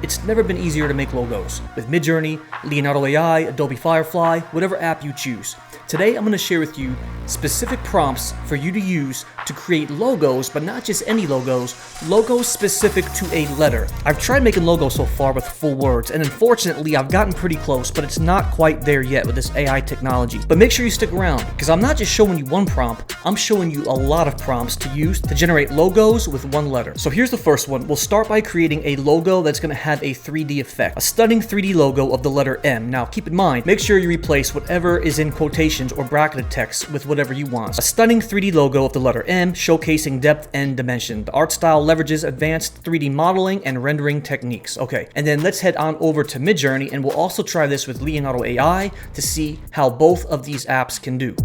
It's never been easier to make logos with Midjourney, Leonardo AI, Adobe Firefly, whatever app you choose. Today I'm going to share with you specific prompts for you to use to create logos, but not just any logos specific to a letter. I've tried making logos so far with full words, and unfortunately I've gotten pretty close, but it's not quite there yet with this AI technology. But make sure you stick around, because I'm not just showing you one prompt, I'm showing you a lot of prompts to use to generate logos with one letter. So here's the first one. We'll start by creating a logo that's going to have a 3D effect, a stunning 3D logo of the letter M. Now keep in mind, make sure you replace whatever is in quotations or bracketed text with whatever you want. A stunning 3D logo of the letter M, showcasing depth and dimension. The art style leverages advanced 3D modeling and rendering techniques. Okay, and then let's head on over to Midjourney, and we'll also try this with Leonardo AI to see how both of these apps can do.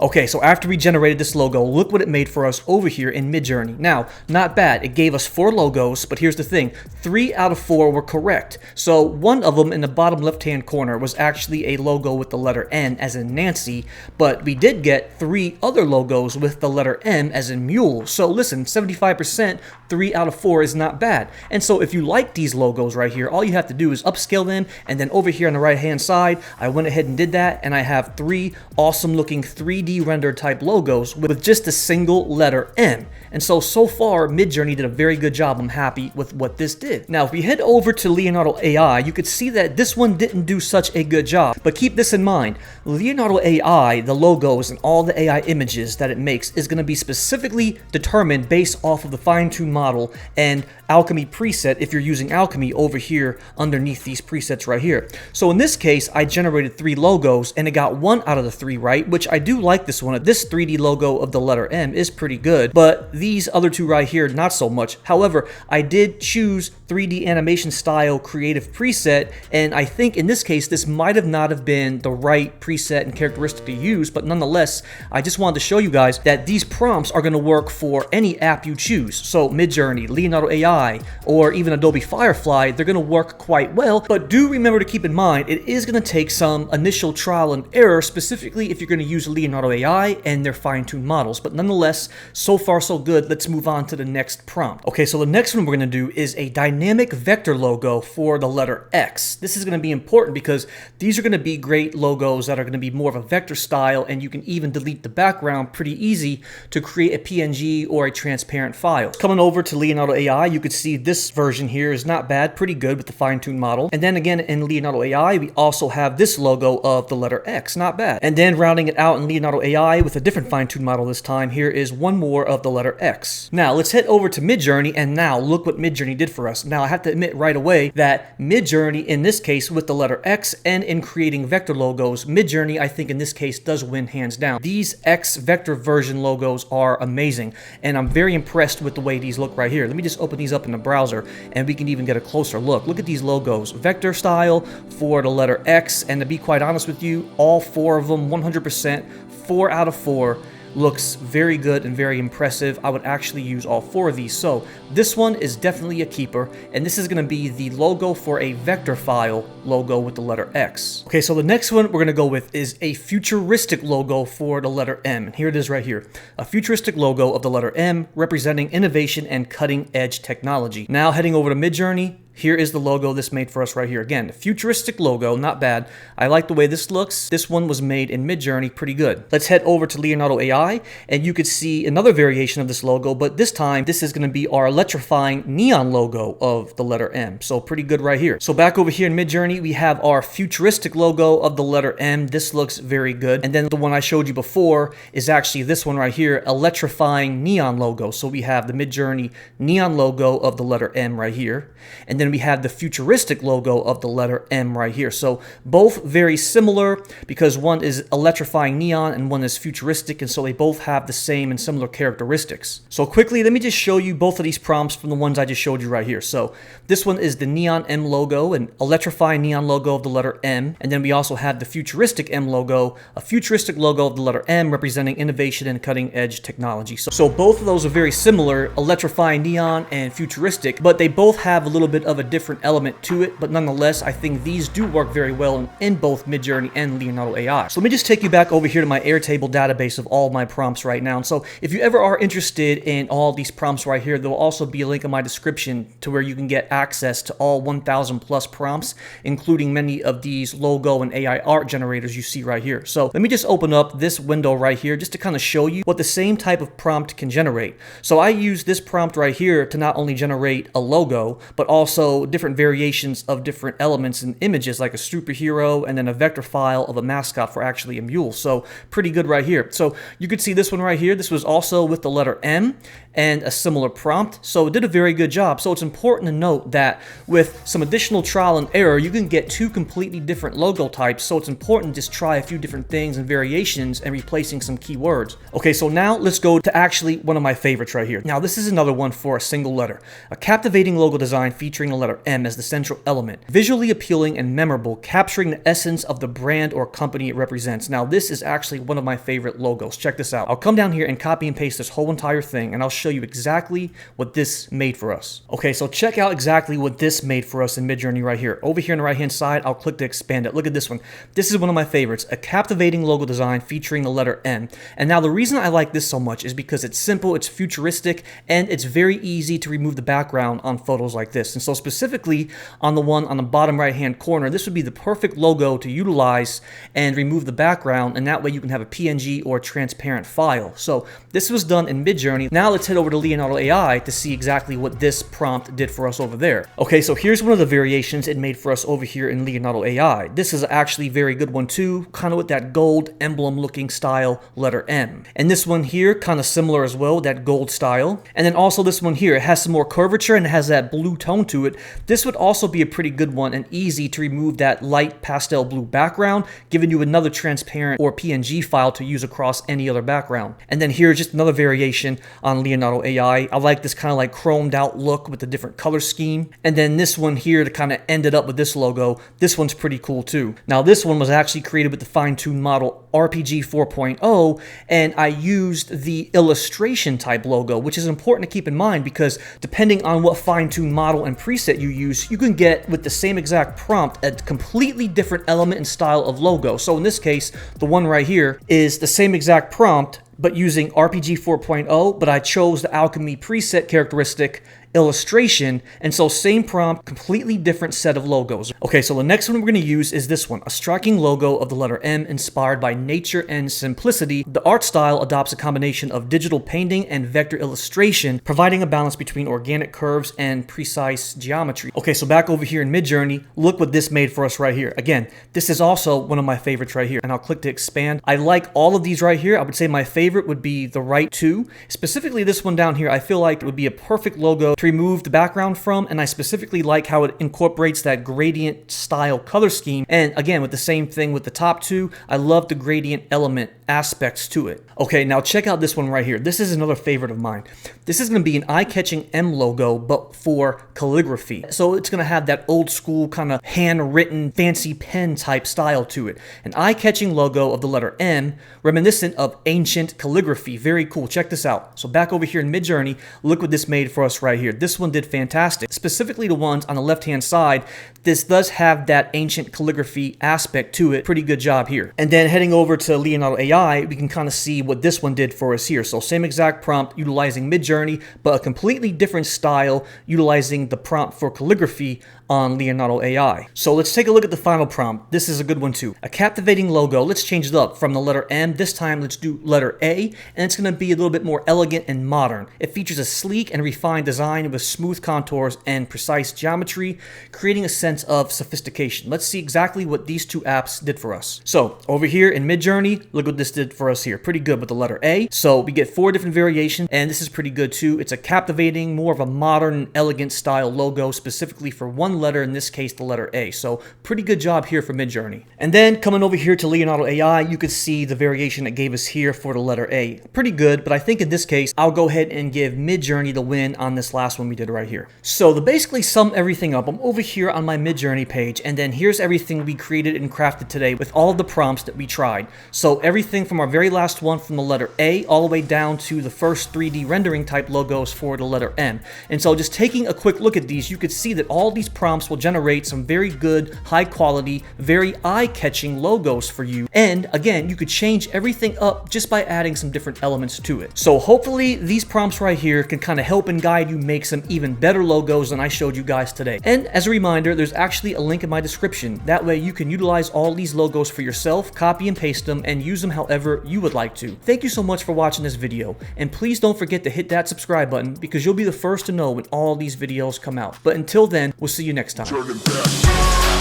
Okay, so after we generated this logo, look what it made for us over here in Midjourney. Now, not bad. It gave us 4 logos, but here's the thing. 3 out of 4 were correct. So one of them in the bottom left-hand corner was actually a logo with the letter N as in Nancy, but we did get 3 other logos with the letter M as in mule. So listen, 75%, 3 out of 4 is not bad. And so if you like these logos right here, all you have to do is upscale them, and then over here on the right-hand side, I went ahead and did that, and I have 3 awesome-looking 3D render type logos with just a single letter M. And so far, Midjourney did a very good job. I'm happy with what this did. Now, if we head over to Leonardo AI, you could see that this one didn't do such a good job. But keep this in mind. Leonardo AI, the logos and all the AI images that it makes is going to be specifically determined based off of the fine-tuned model and Alchemy preset if you're using Alchemy over here underneath these presets right here. So in this case, I generated 3 logos and it got 1 out of the 3 right, which I do like this one. This 3D logo of the letter M is pretty good, but these other 2 right here, not so much. However, I did choose 3D animation style creative preset, and I think in this case, this might have not have been the right preset and characteristic to use, but nonetheless, I just wanted to show you guys that these prompts are going to work for any app you choose. So Midjourney, Leonardo AI, or even Adobe Firefly, they're going to work quite well, but do remember to keep in mind, it is going to take some initial trial and error, specifically if you're going to use Leonardo AI and their fine-tuned models. But nonetheless, so far so good. Let's move on to the next prompt. Okay, so the next one we're going to do is a dynamic vector logo for the letter X. This is going to be important because these are going to be great logos that are going to be more of a vector style, and you can even delete the background pretty easy to create a PNG or a transparent file. Coming over to Leonardo AI, you could see this version here is not bad, pretty good with the fine-tuned model. And then again in Leonardo AI, we also have this logo of the letter X, not bad. And then rounding it out in Leonardo AI with a different fine-tuned model this time, here is one more of the letter X. Now let's head over to Midjourney, and now look what Midjourney did for us. Now I have to admit right away that Midjourney in this case with the letter X and in creating vector logos, Midjourney I think in this case does win hands down. These X vector version logos are amazing, and I'm very impressed with the way these look right here. Let me just open these up in the browser and we can even get a closer look. Look at these logos, vector style for the letter X, and to be quite honest with you, all 4 of them 100%, 4 out of 4 looks very good and very impressive. I would actually use all 4 of these. So this one is definitely a keeper, and this is going to be the logo for a vector file logo with the letter X. Okay, so the next one we're going to go with is a futuristic logo for the letter M. And here it is right here. A futuristic logo of the letter M representing innovation and cutting edge technology. Now heading over to Midjourney, here is the logo this made for us right here. Again, futuristic logo, not bad. I like the way this looks. This one was made in Midjourney, pretty good. Let's head over to Leonardo AI, and you could see another variation of this logo, but this time, this is going to be our electrifying neon logo of the letter M. So pretty good right here. So back over here in Midjourney, we have our futuristic logo of the letter M. This looks very good. And then the one I showed you before is actually this one right here, electrifying neon logo. So we have the Midjourney neon logo of the letter M right here. And then we have the futuristic logo of the letter M right here. So both very similar because one is electrifying neon and one is futuristic, and so they both have the same and similar characteristics. So quickly, let me just show you both of these prompts from the ones I just showed you right here. So this one is the neon M logo, an electrifying neon logo of the letter M, and then we also have the futuristic M logo, a futuristic logo of the letter M representing innovation and cutting edge technology. So both of those are very similar, electrifying neon and futuristic, but they both have a little bit of of a different element to it, but nonetheless, I think these do work very well in both Midjourney and Leonardo AI. So let me just take you back over here to my Airtable database of all my prompts right now. And so if you ever are interested in all these prompts right here, there will also be a link in my description to where you can get access to all 1,000 plus prompts, including many of these logo and AI art generators you see right here. So let me just open up this window right here just to kind of show you what the same type of prompt can generate. So I use this prompt right here to not only generate a logo, but also different variations of different elements and images, like a superhero and then a vector file of a mascot for actually a mule. So pretty good right here. So you could see this one right here. This was also with the letter M and a similar prompt. So it did a very good job. So it's important to note that with some additional trial and error, you can get two completely different logo types. So it's important to just try a few different things and variations and replacing some keywords. Okay, so now let's go to actually one of my favorites right here. Now this is another one for a single letter. A captivating logo design featuring the letter M as the central element. Visually appealing and memorable, capturing the essence of the brand or company it represents. Now this is actually one of my favorite logos. Check this out. I'll come down here and copy and paste this whole entire thing, and I'll show you exactly what this made for us. Okay, so check out exactly what this made for us in Midjourney right here. Over here on the right hand side, I'll click to expand it. Look at this one. This is one of my favorites. A captivating logo design featuring the letter M. And now the reason I like this so much is because it's simple, it's futuristic, and it's very easy to remove the background on photos like this. And so specifically on the one on the bottom right hand corner, this would be the perfect logo to utilize and remove the background, and that way you can have a PNG or a transparent file. So this was done in Midjourney. Now let's head over to Leonardo AI to see exactly what this prompt did for us over there. Okay, so here's one of the variations it made for us over here in Leonardo AI. This is actually a very good one too, kind of with that gold emblem looking style letter M. And this one here, kind of similar as well, that gold style. And then also this one here, it has some more curvature and it has that blue tone to it. This would also be a pretty good one and easy to remove that light pastel blue background, giving you another transparent or PNG file to use across any other background. And then here's just another variation on Leonardo AI. I like this kind of like chromed out look with the different color scheme. And then this one here to kind of ended up with this logo. This one's pretty cool too. Now this one was actually created with the fine-tuned model RPG 4.0, and I used the illustration type logo, which is important to keep in mind because depending on what fine-tuned model and preset you use, you can get with the same exact prompt a completely different element and style of logo. So in this case, the one right here is the same exact prompt, but using RPG 4.0, but I chose the Alchemy preset characteristic illustration, and so same prompt, completely different set of logos. Okay, so the next one we're going to use is this one, a striking logo of the letter M inspired by nature and simplicity. The art style adopts a combination of digital painting and vector illustration, providing a balance between organic curves and precise geometry. Okay, so back over here in Midjourney, look what this made for us right here. Again, this is also one of my favorites right here, and I'll click to expand. I like all of these right here. I would say my favorite would be the right two. Specifically this one down here, I feel like it would be a perfect logo to remove the background from, and I specifically like how it incorporates that gradient style color scheme. And again, with the same thing with the top two, I love the gradient element aspects to it. Okay, now check out this one right here. This is another favorite of mine. This is going to be an eye-catching M logo, but for calligraphy. So it's going to have that old school kind of handwritten fancy pen type style to it. An eye-catching logo of the letter M, reminiscent of ancient calligraphy. Very cool. Check this out. So back over here in Midjourney, look what this made for us right here. This one did fantastic. Specifically the ones on the left-hand side, this does have that ancient calligraphy aspect to it. Pretty good job here. And then heading over to Leonardo AI, we can kind of see what this one did for us here. So same exact prompt utilizing Midjourney, but a completely different style utilizing the prompt for calligraphy on Leonardo AI. So let's take a look at the final prompt. This is a good one too. A captivating logo. Let's change it up from the letter M. This time let's do letter A, and it's going to be a little bit more elegant and modern. It features a sleek and refined design with smooth contours and precise geometry, creating a sense of sophistication. Let's see exactly what these two apps did for us. So over here in Midjourney, look what this did for us here. Pretty good with the letter A. So we get 4 different variations, and this is pretty good too. It's a captivating, more of a modern, elegant style logo specifically for one one letter, in this case the letter A. So pretty good job here for Midjourney. And then coming over here to Leonardo AI, you could see the variation it gave us here for the letter A. Pretty good, but I think in this case, I'll go ahead and give Midjourney the win on this last one we did right here. So to basically sum everything up, I'm over here on my Midjourney page, and then here's everything we created and crafted today with all of the prompts that we tried. So everything from our very last one from the letter A all the way down to the first 3D rendering type logos for the letter M. And so just taking a quick look at these, you could see that all these prompts will generate some very good, high quality, very eye-catching logos for you. And again, you could change everything up just by adding some different elements to it. So hopefully these prompts right here can kind of help and guide you make some even better logos than I showed you guys today. And as a reminder, there's actually a link in my description. That way you can utilize all these logos for yourself, copy and paste them, and use them however you would like to. Thank you so much for watching this video, and please don't forget to hit that subscribe button because you'll be the first to know when all these videos come out. But until then, we'll see you next time.